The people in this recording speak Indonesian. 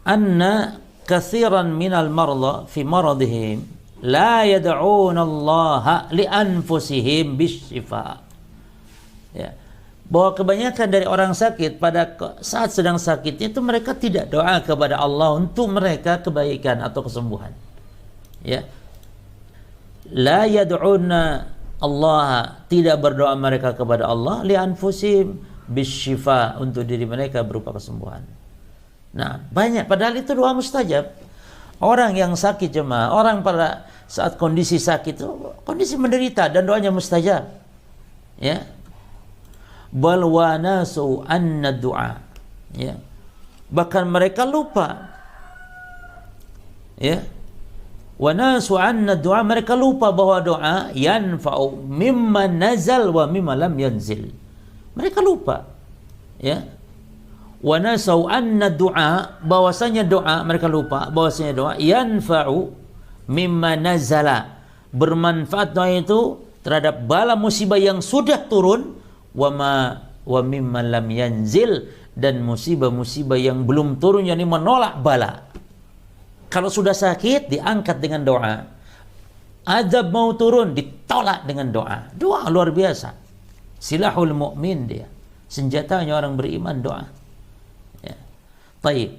anna katsiran minal marda fi maradihim la yad'una Allah li anfusihim bisyifa. Ya. Bahwa kebanyakan dari orang sakit pada saat sedang sakitnya itu mereka tidak doa kepada Allah untuk mereka kebaikan atau kesembuhan. Ya. La yad'una Allah, tidak berdoa mereka kepada Allah li anfusihim bisyifa, untuk diri mereka berupa kesembuhan. Nah, banyak padahal itu doa mustajab. Orang yang sakit jemaah, orang pada saat kondisi sakit itu kondisi menderita dan doanya mustajab. Ya. Bal wa nasu anna du'a, ya, bahkan mereka lupa, ya, wa nasu anna du'a, mereka lupa bahwa doa yanfa'u mimma nazal wa mimma lam yanzil, mereka lupa, ya, wa nasu anna du'a, bahwasanya doa, mereka lupa bahwasanya doa yanfa'u mimma nazala, bermanfaat doa itu terhadap bala musibah yang sudah turun, wa mimma lam yanzil, dan musibah-musibah yang belum turun, yakni menolak bala. Kalau sudah sakit diangkat dengan doa, azab mau turun ditolak dengan doa. Doa luar biasa, silahul mu'min, dia senjatanya orang beriman, doa. Ya. Baik.